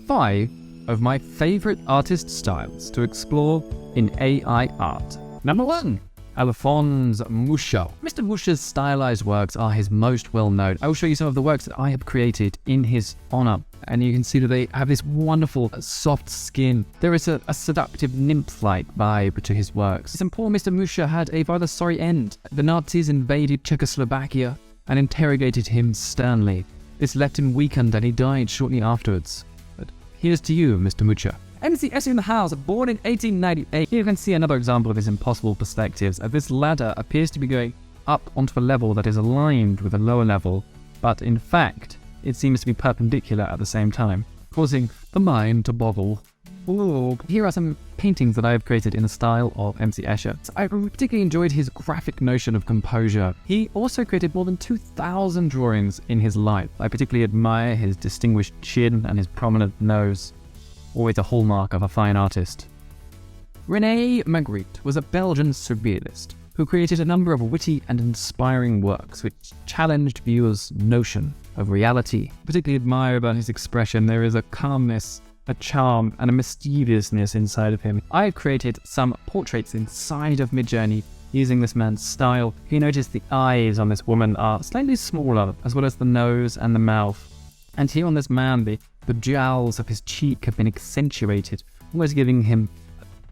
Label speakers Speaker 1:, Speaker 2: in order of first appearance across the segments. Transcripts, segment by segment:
Speaker 1: 5 of my favorite artist styles to explore in AI art. Number 1. Alphonse Mucha. Mr. Mucha's stylized works are his most well known. I will show you some of the works that I have created in his honor, and you can see that they have this wonderful soft skin. There is a seductive nymph-like vibe to his works. And poor Mr. Mucha had a rather sorry end. The Nazis invaded Czechoslovakia and interrogated him sternly. This left him weakened and he died shortly afterwards. But here's to you, Mr. Mucha. MC Escher in the house, born in 1898. Here you can see another example of his impossible perspectives. This ladder appears to be going up onto a level that is aligned with a lower level, but in fact, it seems to be perpendicular at the same time, causing the mind to boggle. Ooh. Here are some paintings that I have created in the style of MC Escher. I particularly enjoyed his graphic notion of composure. He also created more than 2,000 drawings in his life. I particularly admire his distinguished chin and his prominent nose. Always a hallmark of a fine artist. René Magritte was a Belgian surrealist who created a number of witty and inspiring works which challenged viewers' notion of reality. I particularly admire about his expression. There is a calmness, a charm, and a mischievousness inside of him. I have created some portraits inside of Midjourney using this man's style. You notice the eyes on this woman are slightly smaller, as well as the nose and the mouth. And here on this man, the jowls of his cheek have been accentuated, almost giving him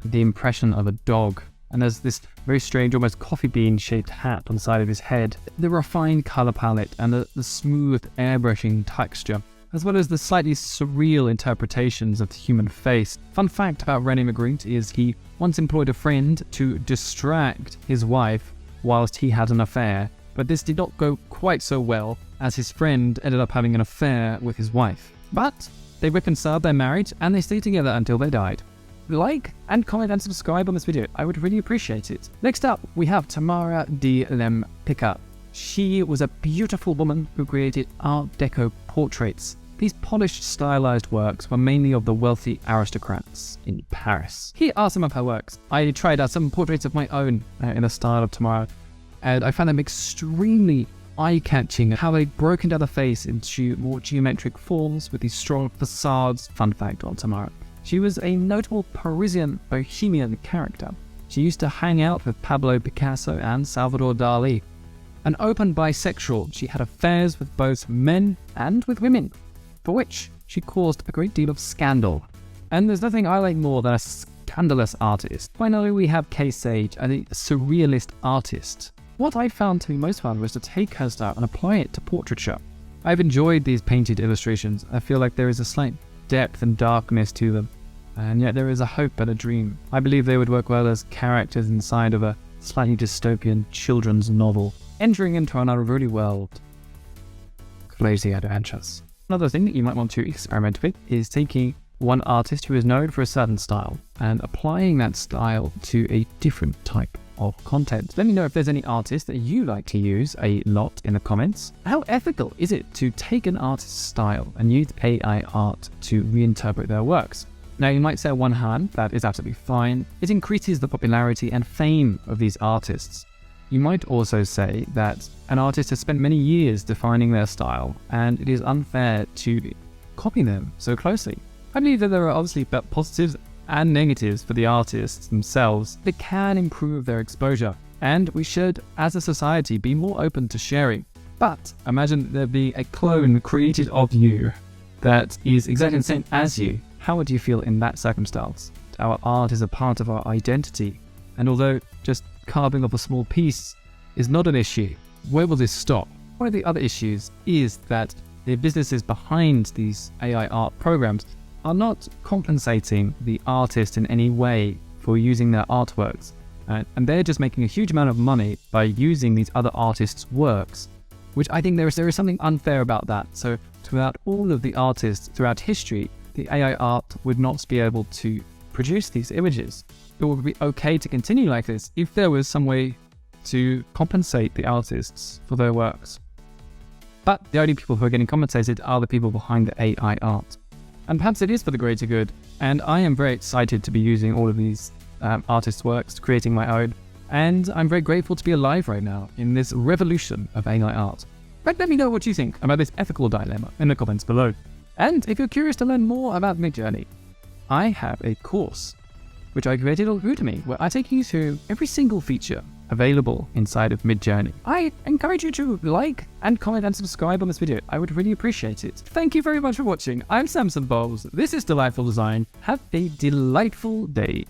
Speaker 1: the impression of a dog. And there's this very strange, almost coffee bean-shaped hat on the side of his head. The refined color palette and the smooth airbrushing texture, as well as the slightly surreal interpretations of the human face. Fun fact about René Magritte is he once employed a friend to distract his wife whilst he had an affair, but this did not go quite so well, as his friend ended up having an affair with his wife. But they reconciled, they're married, and they stayed together until they died. Like and comment and subscribe on this video, I would really appreciate it. Next up, we have Tamara de Lempicka. She was a beautiful woman who created Art Deco portraits. These polished, stylized works were mainly of the wealthy aristocrats in Paris. Here are some of her works. I tried out some portraits of my own in the style of Tamara, and I found them extremely eye-catching, how they'd broken down the face into more geometric forms with these strong facades. Fun fact on Tamara: she was a notable Parisian bohemian character. She used to hang out with Pablo Picasso and Salvador Dali. An open bisexual, she had affairs with both men and with women, for which she caused a great deal of scandal. And there's nothing I like more than a scandalous artist. Finally, we have Kay Sage, a surrealist artist. What I found to be most fun was to take her style and apply it to portraiture. I've enjoyed these painted illustrations. I feel like there is a slight depth and darkness to them, and yet there is a hope and a dream. I believe they would work well as characters inside of a slightly dystopian children's novel, entering into an unruly world. Crazy adventures. Another thing that you might want to experiment with is taking one artist who is known for a certain style and applying that style to a different type of content. Let me know if there's any artists that you like to use a lot in the comments. How ethical is it to take an artist's style and use AI art to reinterpret their works? Now, you might say on one hand, that is absolutely fine. It increases the popularity and fame of these artists. You might also say that an artist has spent many years defining their style, and it is unfair to copy them so closely. I believe that there are obviously positives and negatives for the artists themselves. They can improve their exposure, and we should, as a society, be more open to sharing. But imagine there be a clone created of you that is exactly the same as you. How would you feel in that circumstance? Our art is a part of our identity, and although just carving off a small piece is not an issue, where will this stop? One of the other issues is that the businesses behind these AI art programs are not compensating the artist in any way for using their artworks, and they're just making a huge amount of money by using these other artists' works, which I think there is something unfair about that. So throughout all of the artists throughout history, the AI art would not be able to produce these images. It would be okay to continue like this if there was some way to compensate the artists for their works. But the only people who are getting compensated are the people behind the AI art. And perhaps it is for the greater good, and I am very excited to be using all of these artists' works, creating my own, and I'm very grateful to be alive right now in this revolution of AI art. But let me know what you think about this ethical dilemma in the comments below. And if you're curious to learn more about Midjourney, I have a course which I created on Udemy, where I take you through every single feature available inside of Midjourney. I encourage you to like and comment and subscribe on this video. I would really appreciate it. Thank you very much for watching. I'm Samson Bowles. This is Delightful Design. Have a delightful day.